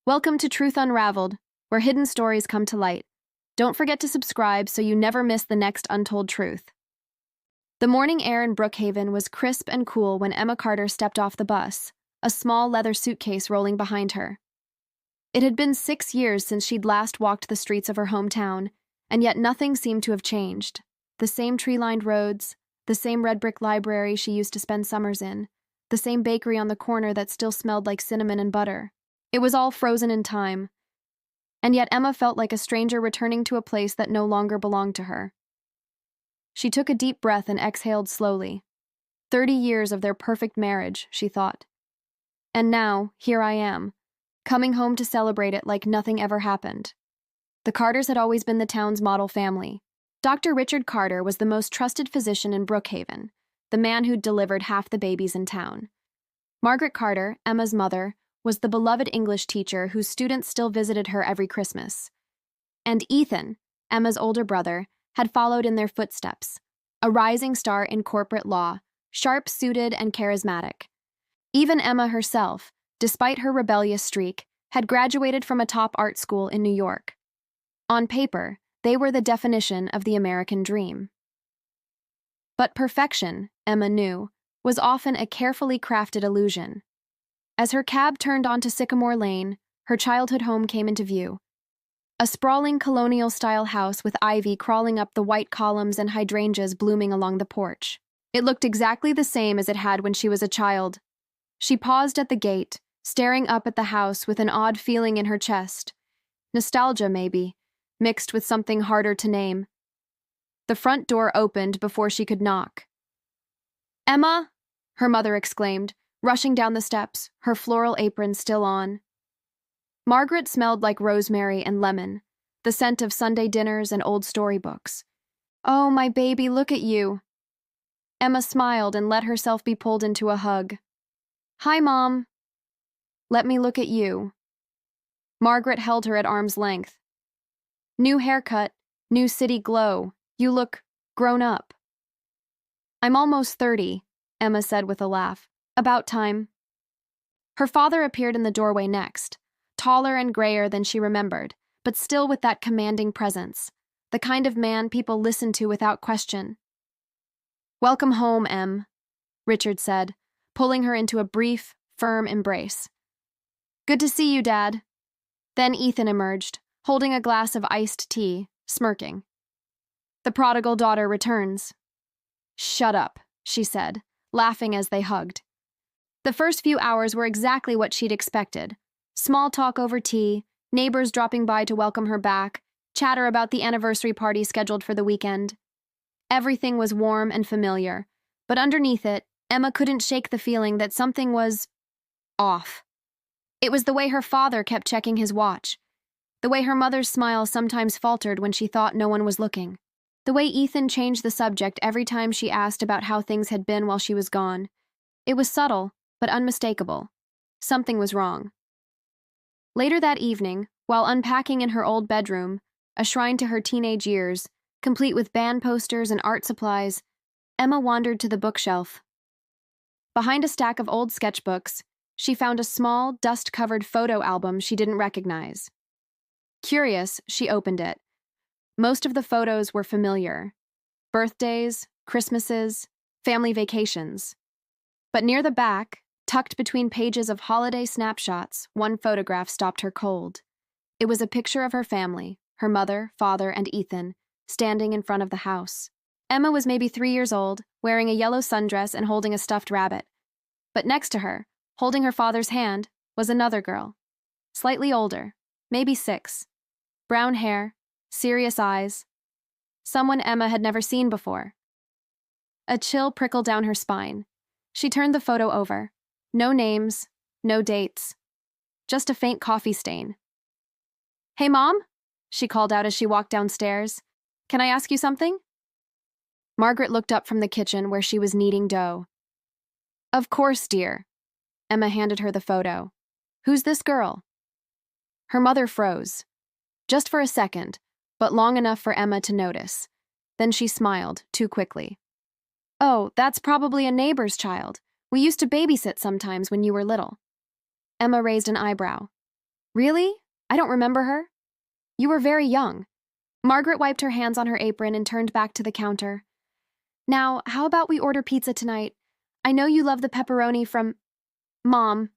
Welcome to Truth Unraveled, where hidden stories come to light. Don't forget to subscribe so you never miss the next untold truth. The morning air in Brookhaven was crisp and cool when Emma Carter stepped off the bus, a small leather suitcase rolling behind her. It had been 6 years since she'd last walked the streets of her hometown, and yet nothing seemed to have changed. The same tree-lined roads, the same red brick library she used to spend summers in, the same bakery on the corner that still smelled like cinnamon and butter. It was all frozen in time, and yet Emma felt like a stranger returning to a place that no longer belonged to her. She took a deep breath and exhaled slowly. 30 years of their perfect marriage, she thought. And now, here I am, coming home to celebrate it like nothing ever happened. The Carters had always been the town's model family. Dr. Richard Carter was the most trusted physician in Brookhaven, the man who'd delivered half the babies in town. Margaret Carter, Emma's mother, was the beloved English teacher whose students still visited her every Christmas. And Ethan, Emma's older brother, had followed in their footsteps, a rising star in corporate law, sharp-suited and charismatic. Even Emma herself, despite her rebellious streak, had graduated from a top art school in New York. On paper, they were the definition of the American dream. But perfection, Emma knew, was often a carefully crafted illusion. As her cab turned onto Sycamore Lane, her childhood home came into view. A sprawling colonial-style house with ivy crawling up the white columns and hydrangeas blooming along the porch. It looked exactly the same as it had when she was a child. She paused at the gate, staring up at the house with an odd feeling in her chest. Nostalgia, maybe, mixed with something harder to name. The front door opened before she could knock. "Emma!" her mother exclaimed, rushing down the steps, her floral apron still on. Margaret smelled like rosemary and lemon, the scent of Sunday dinners and old storybooks. "Oh, my baby, look at you." Emma smiled and let herself be pulled into a hug. "Hi, Mom." "Let me look at you." Margaret held her at arm's length. "New haircut, new city glow. You look grown up." "I'm almost 30, Emma said with a laugh. "About time." Her father appeared in the doorway next, taller and grayer than she remembered, but still with that commanding presence, the kind of man people listened to without question. "Welcome home, Em," Richard said, pulling her into a brief, firm embrace. "Good to see you, Dad." Then Ethan emerged, holding a glass of iced tea, smirking. "The prodigal daughter returns." "Shut up," she said, laughing as they hugged. The first few hours were exactly what she'd expected. Small talk over tea, neighbors dropping by to welcome her back, chatter about the anniversary party scheduled for the weekend. Everything was warm and familiar, but underneath it, Emma couldn't shake the feeling that something was off. It was the way her father kept checking his watch, the way her mother's smile sometimes faltered when she thought no one was looking, the way Ethan changed the subject every time she asked about how things had been while she was gone. It was subtle, but unmistakable. Something was wrong. Later that evening, while unpacking in her old bedroom, a shrine to her teenage years, complete with band posters and art supplies, Emma wandered to the bookshelf. Behind a stack of old sketchbooks, she found a small, dust-covered photo album she didn't recognize. Curious, she opened it. Most of the photos were familiar. Birthdays, Christmases, family vacations. But near the back, tucked between pages of holiday snapshots, one photograph stopped her cold. It was a picture of her family, her mother, father, and Ethan, standing in front of the house. Emma was maybe 3 years old, wearing a yellow sundress and holding a stuffed rabbit. But next to her, holding her father's hand, was another girl. Slightly older, maybe 6. Brown hair, serious eyes. Someone Emma had never seen before. A chill prickled down her spine. She turned the photo over. No names, no dates. Just a faint coffee stain. "Hey, Mom?" she called out as she walked downstairs. "Can I ask you something?" Margaret looked up from the kitchen where she was kneading dough. "Of course, dear." Emma handed her the photo. "Who's this girl?" Her mother froze. Just for a second, but long enough for Emma to notice. Then she smiled, too quickly. "Oh, that's probably a neighbor's child. We used to babysit sometimes when you were little." Emma raised an eyebrow. Really? I don't remember her. You were very young. Margaret wiped her hands on her apron and turned back to the counter. Now, how about we order pizza tonight? I know you love the pepperoni from… Mom.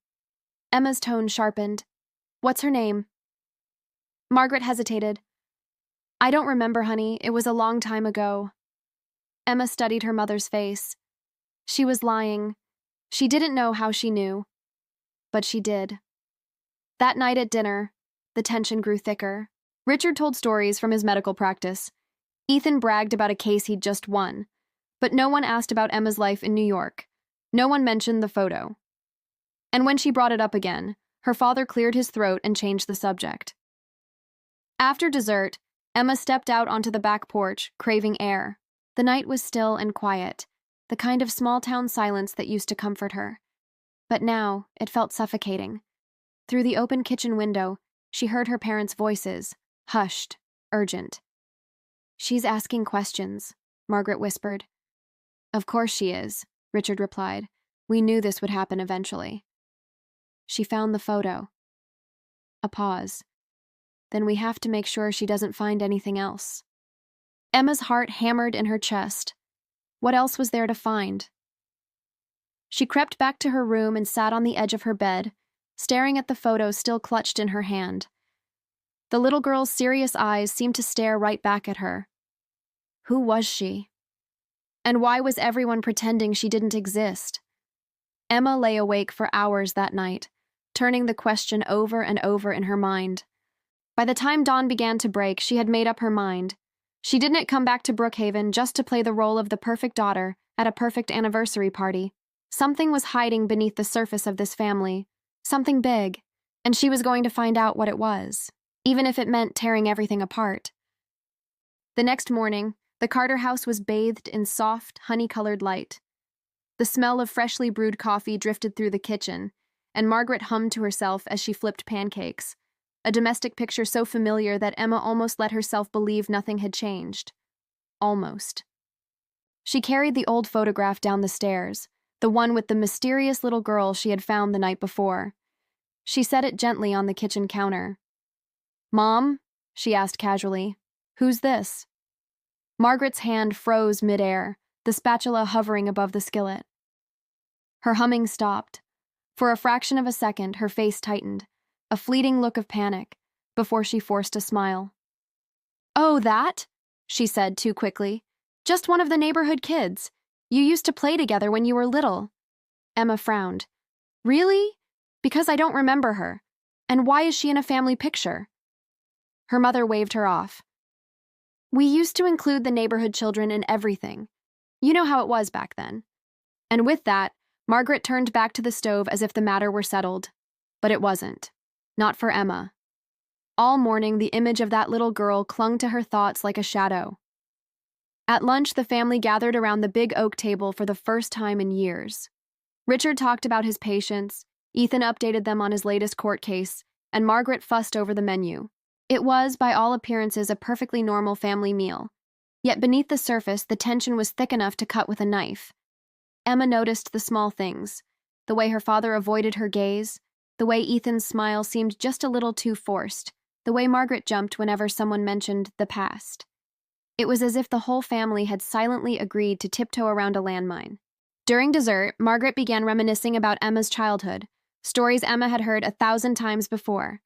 Emma's tone sharpened. What's her name? Margaret hesitated. I don't remember, honey. It was a long time ago. Emma studied her mother's face. She was lying. She didn't know how she knew, but she did. That night at dinner, the tension grew thicker. Richard told stories from his medical practice. Ethan bragged about a case he'd just won, but no one asked about Emma's life in New York. No one mentioned the photo. And when she brought it up again, her father cleared his throat and changed the subject. After dessert, Emma stepped out onto the back porch, craving air. The night was still and quiet, the kind of small-town silence that used to comfort her. But now, it felt suffocating. Through the open kitchen window, she heard her parents' voices, hushed, urgent. She's asking questions, Margaret whispered. Of course she is, Richard replied. We knew this would happen eventually. She found the photo. A pause. Then we have to make sure she doesn't find anything else. Emma's heart hammered in her chest. What else was there to find? She crept back to her room and sat on the edge of her bed, staring at the photo still clutched in her hand. The little girl's serious eyes seemed to stare right back at her. Who was she? And why was everyone pretending she didn't exist? Emma lay awake for hours that night, turning the question over and over in her mind. By the time dawn began to break, she had made up her mind. She didn't come back to Brookhaven just to play the role of the perfect daughter at a perfect anniversary party. Something was hiding beneath the surface of this family, something big, and she was going to find out what it was, even if it meant tearing everything apart. The next morning, the Carter house was bathed in soft, honey-colored light. The smell of freshly brewed coffee drifted through the kitchen, and Margaret hummed to herself as she flipped pancakes, a domestic picture so familiar that Emma almost let herself believe nothing had changed. Almost. She carried the old photograph down the stairs, the one with the mysterious little girl she had found the night before. She set it gently on the kitchen counter. Mom? She asked casually. Who's this? Margaret's hand froze midair, the spatula hovering above the skillet. Her humming stopped. For a fraction of a second, her face tightened, a fleeting look of panic, before she forced a smile. Oh, that? She said too quickly. Just one of the neighborhood kids. You used to play together when you were little. Emma frowned. Really? Because I don't remember her. And why is she in a family picture? Her mother waved her off. We used to include the neighborhood children in everything. You know how it was back then. And with that, Margaret turned back to the stove as if the matter were settled. But it wasn't. Not for Emma. All morning, the image of that little girl clung to her thoughts like a shadow. At lunch, the family gathered around the big oak table for the first time in years. Richard talked about his patients, Ethan updated them on his latest court case, and Margaret fussed over the menu. It was, by all appearances, a perfectly normal family meal. Yet beneath the surface, the tension was thick enough to cut with a knife. Emma noticed the small things, the way her father avoided her gaze, the way Ethan's smile seemed just a little too forced, the way Margaret jumped whenever someone mentioned the past. It was as if the whole family had silently agreed to tiptoe around a landmine. During dessert, Margaret began reminiscing about Emma's childhood, stories Emma had heard 1,000 times before.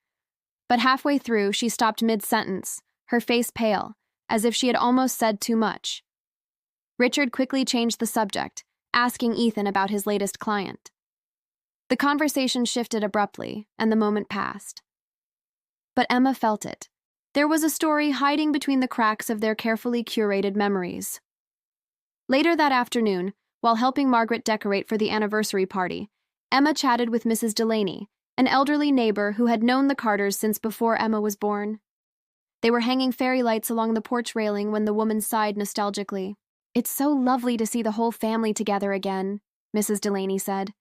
But halfway through, she stopped mid-sentence, her face pale, as if she had almost said too much. Richard quickly changed the subject, asking Ethan about his latest client. The conversation shifted abruptly, and the moment passed. But Emma felt it. There was a story hiding between the cracks of their carefully curated memories. Later that afternoon, while helping Margaret decorate for the anniversary party, Emma chatted with Mrs. Delaney, an elderly neighbor who had known the Carters since before Emma was born. They were hanging fairy lights along the porch railing when the woman sighed nostalgically. It's so lovely to see the whole family together again, Mrs. Delaney said.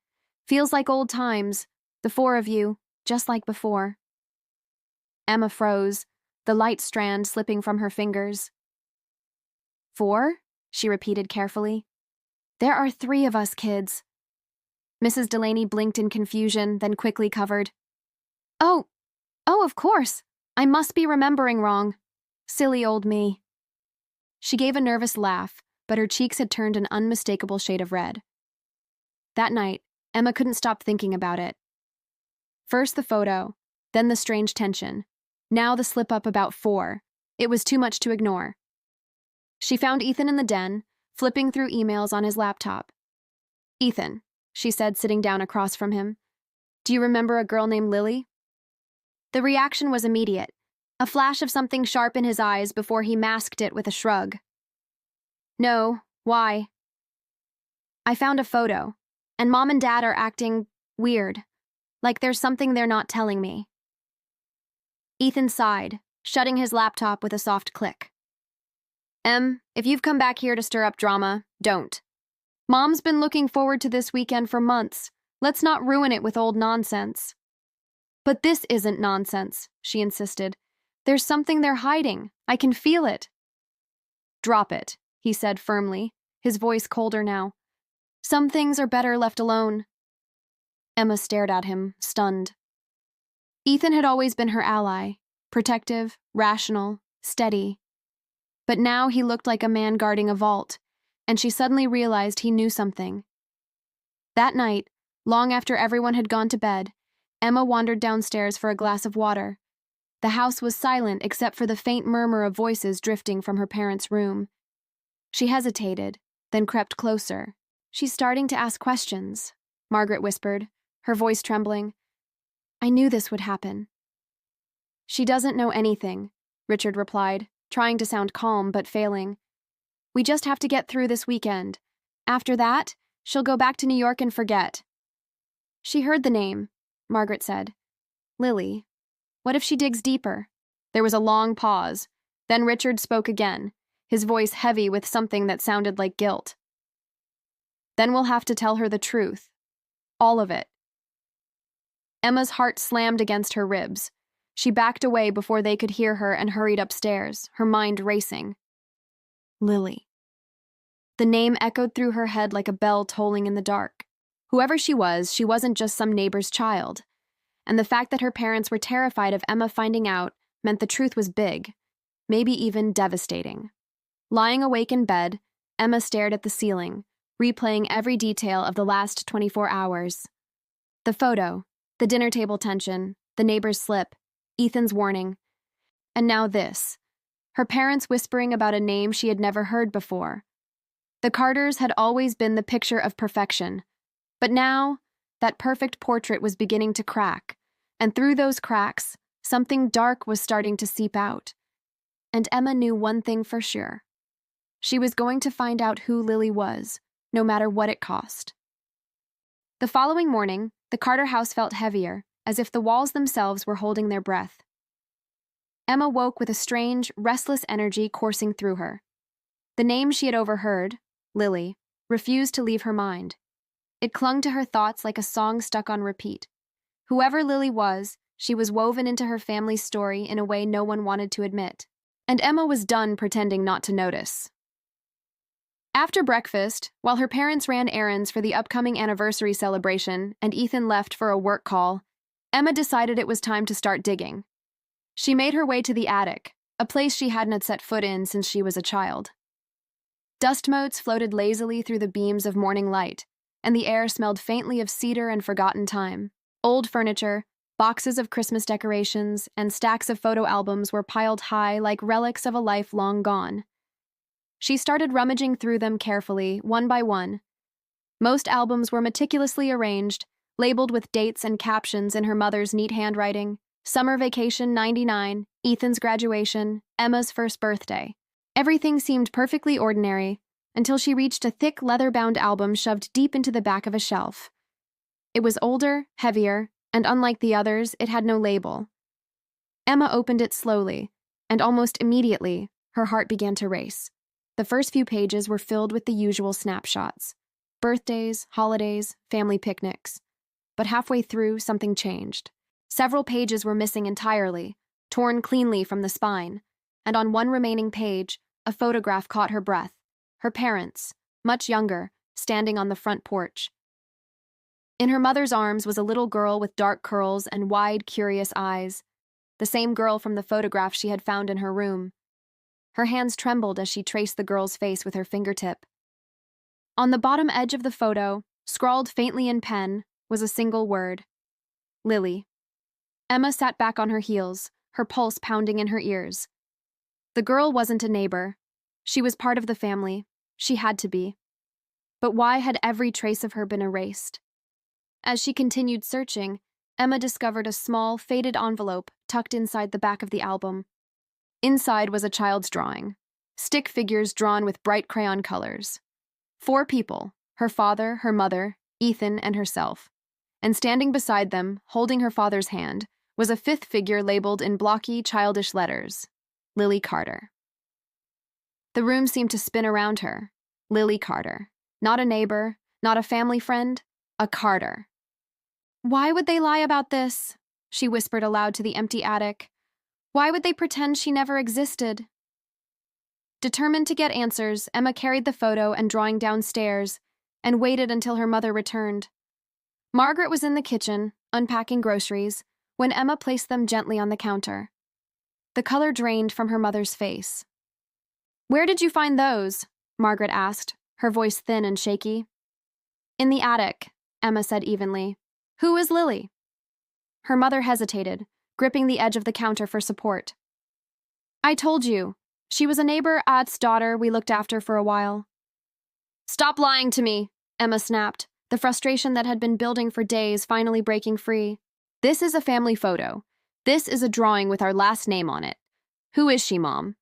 Feels like old times, the four of you, just like before. Emma froze, the light strand slipping from her fingers. 4? She repeated carefully. There are 3 of us kids. Mrs. Delaney blinked in confusion, then quickly covered. Oh, Oh, of course. I must be remembering wrong. Silly old me. She gave a nervous laugh, but her cheeks had turned an unmistakable shade of red. That night, Emma couldn't stop thinking about it. First the photo, then the strange tension. Now the slip-up about 4. It was too much to ignore. She found Ethan in the den, flipping through emails on his laptop. "Ethan," she said, sitting down across from him, "do you remember a girl named Lily?" The reaction was immediate, a flash of something sharp in his eyes before he masked it with a shrug. "No, why?" "I found a photo, and Mom and Dad are acting weird, like there's something they're not telling me." Ethan sighed, shutting his laptop with a soft click. If you've come back here to stir up drama, don't. Mom's been looking forward to this weekend for months. Let's not ruin it with old nonsense." "But this isn't nonsense," she insisted. "There's something they're hiding. I can feel it." "Drop it," he said firmly, his voice colder now. "Some things are better left alone." Emma stared at him, stunned. Ethan had always been her ally, protective, rational, steady. But now he looked like a man guarding a vault, and she suddenly realized he knew something. That night, long after everyone had gone to bed, Emma wandered downstairs for a glass of water. The house was silent except for the faint murmur of voices drifting from her parents' room. She hesitated, then crept closer. "She's starting to ask questions," Margaret whispered, her voice trembling. "I knew this would happen." "She doesn't know anything," Richard replied, trying to sound calm but failing. "We just have to get through this weekend. After that, she'll go back to New York and forget." "She heard the name," Margaret said. "Lily. What if she digs deeper?" There was a long pause. Then Richard spoke again, his voice heavy with something that sounded like guilt. "Then we'll have to tell her the truth. All of it." Emma's heart slammed against her ribs. She backed away before they could hear her and hurried upstairs, her mind racing. Lily. The name echoed through her head like a bell tolling in the dark. Whoever she wasn't just some neighbor's child. And the fact that her parents were terrified of Emma finding out meant the truth was big, maybe even devastating. Lying awake in bed, Emma stared at the ceiling, replaying every detail of the last 24 hours. The photo, the dinner table tension, the neighbor's slip, Ethan's warning. And now this. Her parents whispering about a name she had never heard before. The Carters had always been the picture of perfection. But now, that perfect portrait was beginning to crack, and through those cracks, something dark was starting to seep out. And Emma knew one thing for sure. She was going to find out who Lily was, no matter what it cost. The following morning, the Carter house felt heavier, as if the walls themselves were holding their breath. Emma woke with a strange, restless energy coursing through her. The name she had overheard, Lily, refused to leave her mind. It clung to her thoughts like a song stuck on repeat. Whoever Lily was, she was woven into her family's story in a way no one wanted to admit. And Emma was done pretending not to notice. After breakfast, while her parents ran errands for the upcoming anniversary celebration and Ethan left for a work call, Emma decided it was time to start digging. She made her way to the attic, a place she hadn't set foot in since she was a child. Dust motes floated lazily through the beams of morning light, and the air smelled faintly of cedar and forgotten time. Old furniture, boxes of Christmas decorations, and stacks of photo albums were piled high like relics of a life long gone. She started rummaging through them carefully, one by one. Most albums were meticulously arranged, labeled with dates and captions in her mother's neat handwriting. Summer vacation 99, Ethan's graduation, Emma's first birthday. Everything seemed perfectly ordinary until she reached a thick leather-bound album shoved deep into the back of a shelf. It was older, heavier, and unlike the others, it had no label. Emma opened it slowly, and almost immediately, her heart began to race. The first few pages were filled with the usual snapshots. Birthdays, holidays, family picnics. But halfway through, something changed. Several pages were missing entirely, torn cleanly from the spine, and on one remaining page, a photograph caught her breath. Her parents, much younger, standing on the front porch. In her mother's arms was a little girl with dark curls and wide, curious eyes. the same girl from the photograph she had found in her room. Her hands trembled as she traced the girl's face with her fingertip. On the bottom edge of the photo, scrawled faintly in pen, was a single word: Lily. Emma sat back on her heels, her pulse pounding in her ears. The girl wasn't a neighbor. She was part of the family. She had to be. But why had every trace of her been erased? As she continued searching, Emma discovered a small, faded envelope tucked inside the back of the album. Inside was a child's drawing, stick figures drawn with bright crayon colors. 4 people, her father, her mother, Ethan, and herself. And standing beside them, holding her father's hand, was a 5th figure labeled in blocky, childish letters: Lily Carter. The room seemed to spin around her. Lily Carter. Not a neighbor, not a family friend, a Carter. Why would they lie about this? She whispered aloud to the empty attic. Why would they pretend she never existed? Determined to get answers, Emma carried the photo and drawing downstairs and waited until her mother returned. Margaret was in the kitchen, unpacking groceries, when Emma placed them gently on the counter. The color drained from her mother's face. "Where did you find those?" Margaret asked, her voice thin and shaky. "In the attic," Emma said evenly. "Who is Lily?" Her mother hesitated, gripping the edge of the counter for support. "I told you. She was a neighbor At's daughter we looked after for a while." "Stop lying to me," Emma snapped, the frustration that had been building for days finally breaking free. "This is a family photo. This is a drawing with our last name on it. Who is she, Mom?"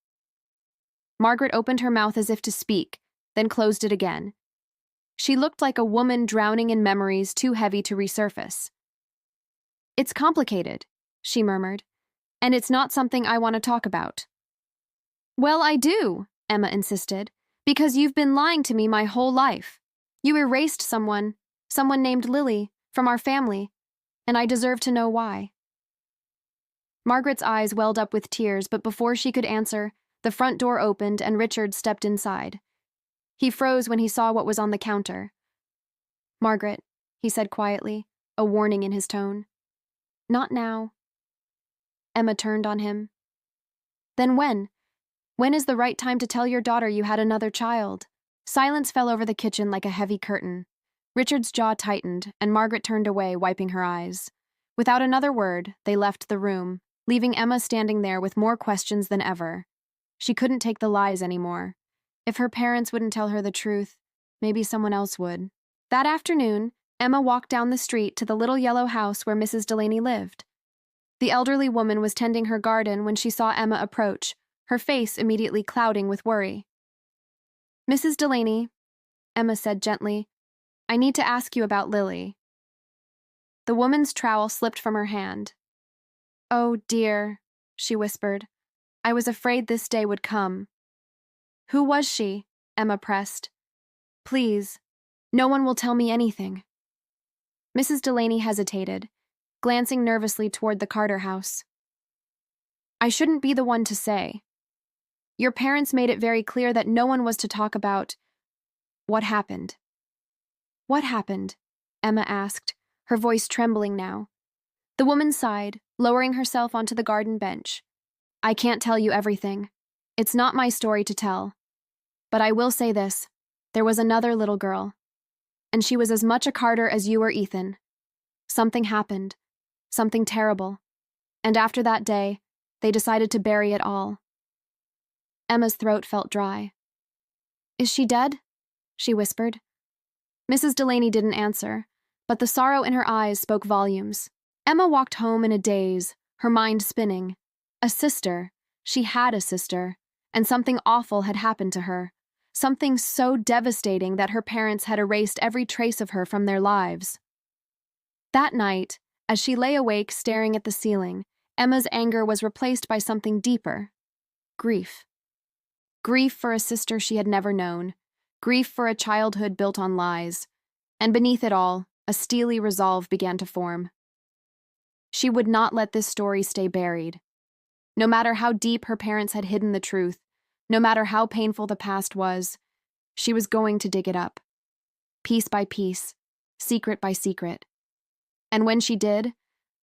Margaret opened her mouth as if to speak, then closed it again. She looked like a woman drowning in memories too heavy to resurface. "It's complicated," she murmured, "and it's not something I want to talk about." "Well, I do," Emma insisted, "because you've been lying to me my whole life. You erased someone named Lily, from our family, and I deserve to know why." Margaret's eyes welled up with tears, but before she could answer, the front door opened and Richard stepped inside. He froze when he saw what was on the counter. "Margaret," he said quietly, a warning in his tone. "Not now." Emma turned on him. "Then when? When is the right time to tell your daughter you had another child?" Silence fell over the kitchen like a heavy curtain. Richard's jaw tightened, and Margaret turned away, wiping her eyes. Without another word, they left the room, leaving Emma standing there with more questions than ever. She couldn't take the lies anymore. If her parents wouldn't tell her the truth, maybe someone else would. That afternoon, Emma walked down the street to the little yellow house where Mrs. Delaney lived. The elderly woman was tending her garden when she saw Emma approach, her face immediately clouding with worry. "Mrs. Delaney," Emma said gently, "I need to ask you about Lily." The woman's trowel slipped from her hand. "Oh, dear," she whispered. "I was afraid this day would come." "Who was she?" Emma pressed. "Please, no one will tell me anything." Mrs. Delaney hesitated, glancing nervously toward the Carter house. "I shouldn't be the one to say. Your parents made it very clear that no one was to talk about what happened." "What happened?" Emma asked, her voice trembling now. The woman sighed, lowering herself onto the garden bench. "I can't tell you everything. It's not my story to tell. But I will say this. There was another little girl. And she was as much a Carter as you or Ethan. Something happened. Something terrible. And after that day, they decided to bury it all." Emma's throat felt dry. "Is she dead?" she whispered. Mrs. Delaney didn't answer, but the sorrow in her eyes spoke volumes. Emma walked home in a daze, her mind spinning. A sister. She had a sister. And something awful had happened to her. Something so devastating that her parents had erased every trace of her from their lives. That night, as she lay awake staring at the ceiling, Emma's anger was replaced by something deeper. Grief. Grief for a sister she had never known. Grief for a childhood built on lies. And beneath it all, a steely resolve began to form. She would not let this story stay buried. No matter how deep her parents had hidden the truth, no matter how painful the past was, she was going to dig it up. Piece by piece, secret by secret. And when she did,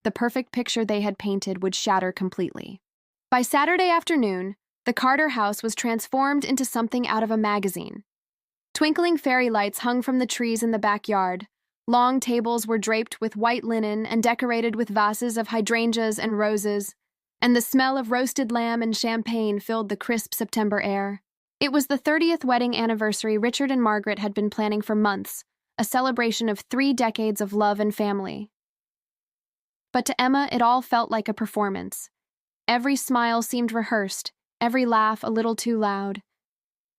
The perfect picture they had painted would shatter completely. By Saturday afternoon, the Carter house was transformed into something out of a magazine. Twinkling fairy lights hung from the trees in the backyard. Long tables were draped with white linen and decorated with vases of hydrangeas and roses, and the smell of roasted lamb and champagne filled the crisp September air. It was the 30th wedding anniversary Richard and Margaret had been planning for months, a celebration of 3 decades of love and family. But to Emma, it all felt like a performance. Every smile seemed rehearsed, every laugh a little too loud.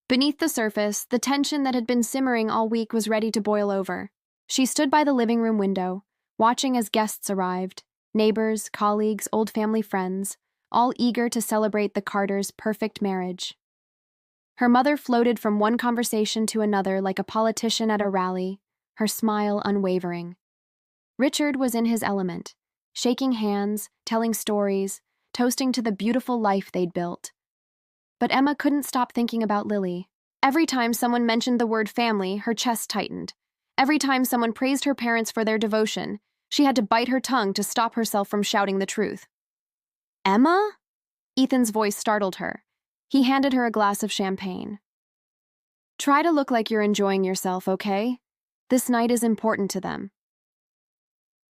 Beneath the surface, the tension that had been simmering all week was ready to boil over. She stood by the living room window, watching as guests arrived, neighbors, colleagues, old family friends, all eager to celebrate the Carters' perfect marriage. Her mother floated from one conversation to another like a politician at a rally, her smile unwavering. Richard was in his element, shaking hands, telling stories, toasting to the beautiful life they'd built. But Emma couldn't stop thinking about Lily. Every time someone mentioned the word family, her chest tightened. Every time someone praised her parents for their devotion, she had to bite her tongue to stop herself from shouting the truth. "Emma?" Ethan's voice startled her. He handed her a glass of champagne. "Try to look like you're enjoying yourself, okay? This night is important to them."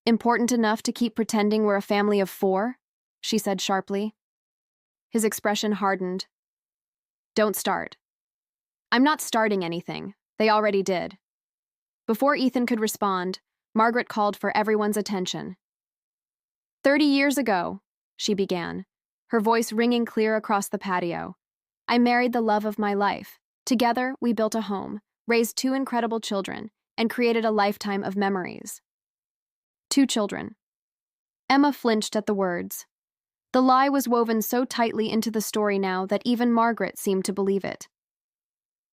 "Important enough to keep pretending we're a family of 4?" she said sharply. His expression hardened. "Don't start." "I'm not starting anything. They already did." Before Ethan could respond, Margaret called for everyone's attention. 30 years ago, she began, her voice ringing clear across the patio, "I married the love of my life. Together, we built a home, raised 2 incredible children, and created a lifetime of memories." 2 children. Emma flinched at the words. The lie was woven so tightly into the story now that even Margaret seemed to believe it.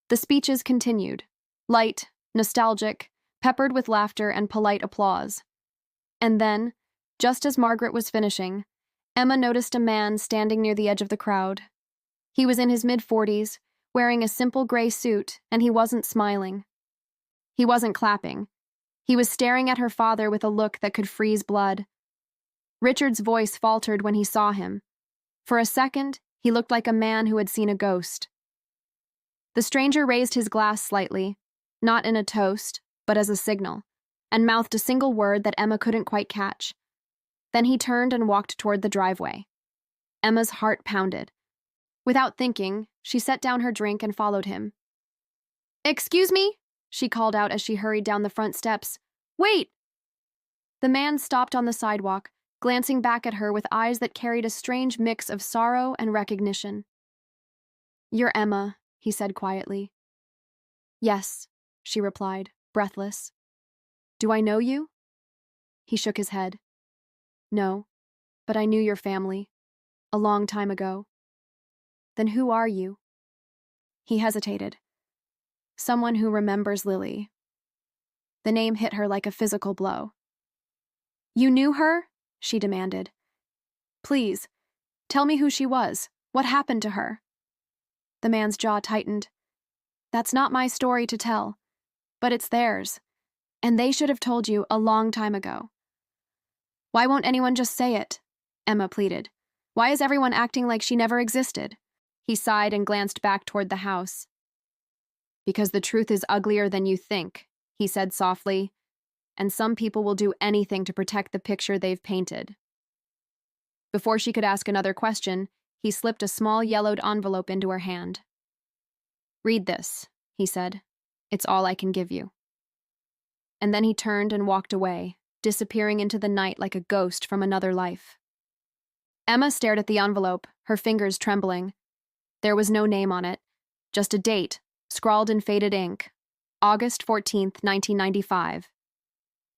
The speeches continued, light, nostalgic, peppered with laughter and polite applause. And then, just as Margaret was finishing, Emma noticed a man standing near the edge of the crowd. He was in his mid-40s, wearing a simple gray suit, and he wasn't smiling. He wasn't clapping. He was staring at her father with a look that could freeze blood. Richard's voice faltered when he saw him. For a second, he looked like a man who had seen a ghost. The stranger raised his glass slightly, not in a toast, but as a signal, and mouthed a single word that Emma couldn't quite catch. Then he turned and walked toward the driveway. Emma's heart pounded. Without thinking, she set down her drink and followed him. "Excuse me?" she called out as she hurried down the front steps. "Wait!" The man stopped on the sidewalk, glancing back at her with eyes that carried a strange mix of sorrow and recognition. "You're Emma," he said quietly. "Yes," she replied, breathless. "Do I know you?" He shook his head. "No, but I knew your family. A long time ago." "Then who are you?" He hesitated. "Someone who remembers Lily." The name hit her like a physical blow. "You knew her?" she demanded. "Please, tell me who she was. What happened to her?" The man's jaw tightened. "That's not my story to tell, but it's theirs, and they should have told you a long time ago." "Why won't anyone just say it?" Emma pleaded. "Why is everyone acting like she never existed?" He sighed and glanced back toward the house. "Because the truth is uglier than you think," he said softly, "and some people will do anything to protect the picture they've painted." Before she could ask another question, he slipped a small yellowed envelope into her hand. "Read this," he said. "It's all I can give you." And then he turned and walked away, disappearing into the night like a ghost from another life. Emma stared at the envelope, her fingers trembling. There was no name on it, just a date, scrawled in faded ink, August 14th, 1995.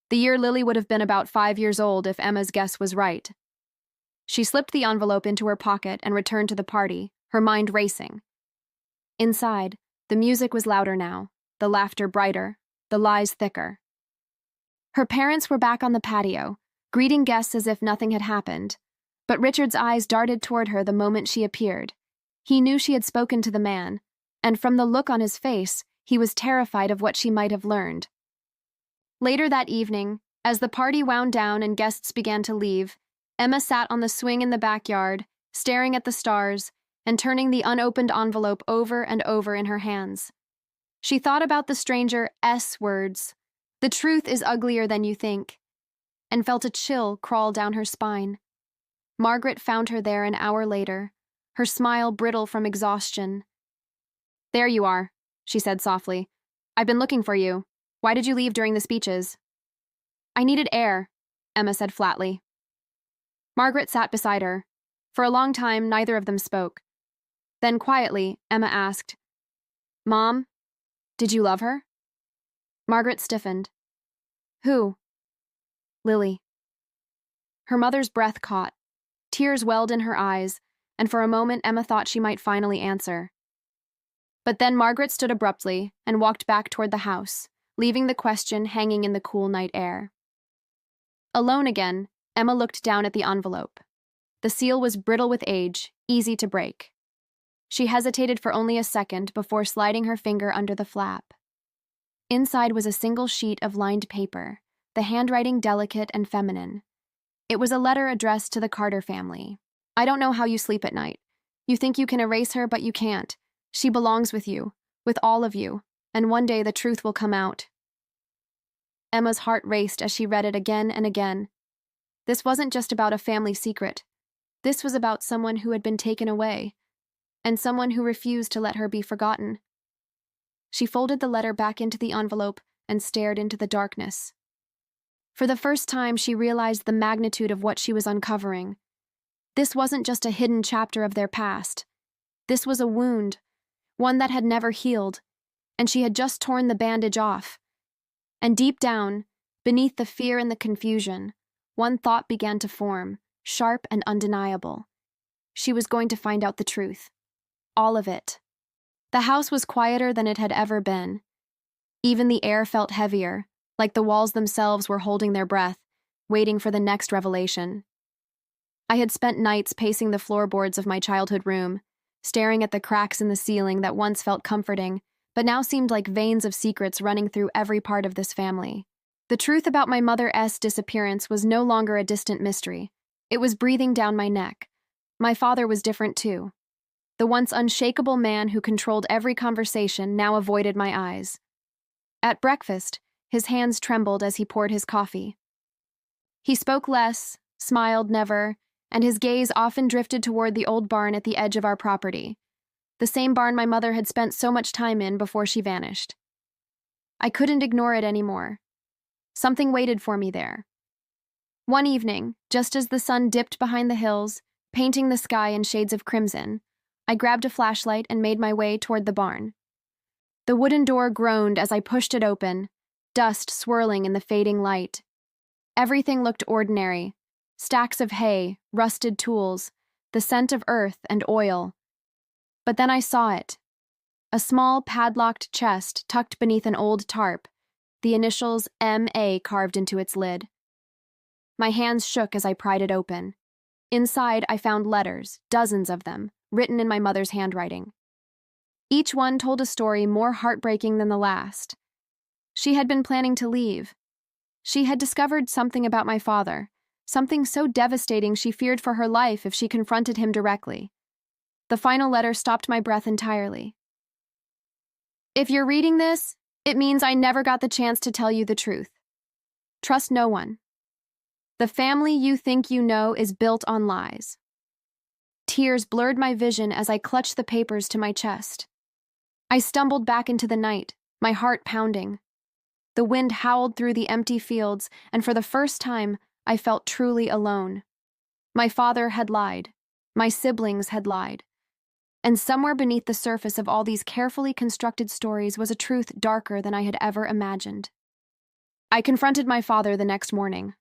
The year Lily would have been about 5 years old if Emma's guess was right. She slipped the envelope into her pocket and returned to the party, her mind racing. Inside, the music was louder now, the laughter brighter, the lies thicker. Her parents were back on the patio, greeting guests as if nothing had happened, but Richard's eyes darted toward her the moment she appeared. He knew she had spoken to the man, and from the look on his face, he was terrified of what she might have learned. Later that evening, As the party wound down and guests began to leave, Emma sat on the swing in the backyard, staring at the stars and turning the unopened envelope over and over in her hands. She thought about the stranger S words, "The truth is uglier than you think," and felt a chill crawl down her spine. Margaret found her there an hour later, her smile brittle from exhaustion. "There you are," she said softly. "I've been looking for you. Why did you leave during the speeches?" "I needed air," Emma said flatly. Margaret sat beside her. For a long time, neither of them spoke. Then quietly, Emma asked, "Mom, did you love her?" Margaret stiffened. "Who?" "Lily." Her mother's breath caught. Tears welled in her eyes, and for a moment Emma thought she might finally answer. But then Margaret stood abruptly and walked back toward the house, leaving the question hanging in the cool night air. Alone again, Emma looked down at the envelope. The seal was brittle with age, easy to break. She hesitated for only a second before sliding her finger under the flap. Inside was a single sheet of lined paper, the handwriting delicate and feminine. It was a letter addressed to the Carter family. "I don't know how you sleep at night. You think you can erase her, but you can't. She belongs with you, with all of you, and one day the truth will come out." Emma's heart raced as she read it again and again. This wasn't just about a family secret. This was about someone who had been taken away, and someone who refused to let her be forgotten. She folded the letter back into the envelope and stared into the darkness. For the first time, she realized the magnitude of what she was uncovering. This wasn't just a hidden chapter of their past. This was a wound, one that had never healed, and she had just torn the bandage off. And deep down, beneath the fear and the confusion, one thought began to form, sharp and undeniable. She was going to find out the truth. All of it. The house was quieter than it had ever been. Even the air felt heavier, like the walls themselves were holding their breath, waiting for the next revelation. I had spent nights pacing the floorboards of my childhood room, staring at the cracks in the ceiling that once felt comforting, but now seemed like veins of secrets running through every part of this family. The truth about my mother's disappearance was no longer a distant mystery. It was breathing down my neck. My father was different too. The once unshakable man who controlled every conversation now avoided my eyes. At breakfast, his hands trembled as he poured his coffee. He spoke less, smiled never, and his gaze often drifted toward the old barn at the edge of our property, the same barn my mother had spent so much time in before she vanished. I couldn't ignore it anymore. Something waited for me there. One evening, just as the sun dipped behind the hills, painting the sky in shades of crimson, I grabbed a flashlight and made my way toward the barn. The wooden door groaned as I pushed it open, dust swirling in the fading light. Everything looked ordinary. Stacks of hay, rusted tools, the scent of earth and oil. But then I saw it. A small padlocked chest tucked beneath an old tarp, the initials M.A. carved into its lid. My hands shook as I pried it open. Inside, I found letters, dozens of them, written in my mother's handwriting. Each one told a story more heartbreaking than the last. She had been planning to leave. She had discovered something about my father, something so devastating she feared for her life if she confronted him directly. The final letter stopped my breath entirely. "If you're reading this, it means I never got the chance to tell you the truth. Trust no one. The family you think you know is built on lies." Tears blurred my vision as I clutched the papers to my chest. I stumbled back into the night, my heart pounding. The wind howled through the empty fields, and for the first time, I felt truly alone. My father had lied. My siblings had lied. And somewhere beneath the surface of all these carefully constructed stories was a truth darker than I had ever imagined. I confronted my father the next morning.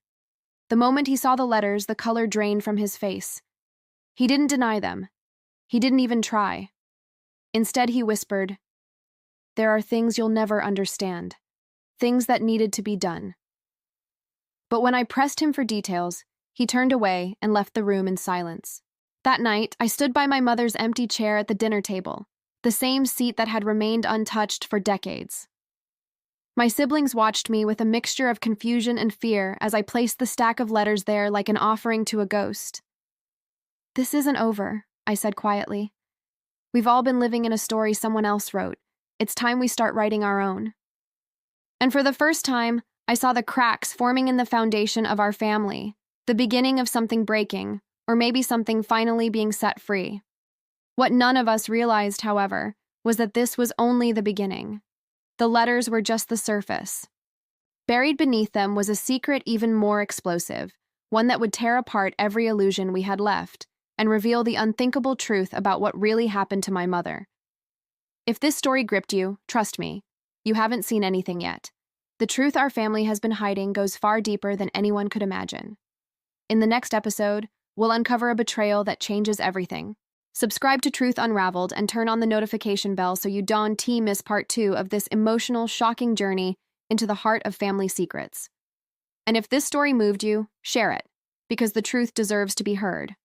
The moment he saw the letters, the color drained from his face. He didn't deny them. He didn't even try. Instead, he whispered, "There are things you'll never understand. Things that needed to be done." But when I pressed him for details, he turned away and left the room in silence. That night, I stood by my mother's empty chair at the dinner table, the same seat that had remained untouched for decades. My siblings watched me with a mixture of confusion and fear as I placed the stack of letters there like an offering to a ghost. "This isn't over," I said quietly. "We've all been living in a story someone else wrote. It's time we start writing our own." And for the first time, I saw the cracks forming in the foundation of our family, the beginning of something breaking, or maybe something finally being set free. What none of us realized, however, was that this was only the beginning. The letters were just the surface. Buried beneath them was a secret even more explosive, one that would tear apart every illusion we had left and reveal the unthinkable truth about what really happened to my mother. If this story gripped you, trust me, you haven't seen anything yet. The truth our family has been hiding goes far deeper than anyone could imagine. In the next episode, we'll uncover a betrayal that changes everything. Subscribe to Truth Unraveled and turn on the notification bell so you don't miss part 2 of this emotional, shocking journey into the heart of family secrets. And if this story moved you, share it, because the truth deserves to be heard.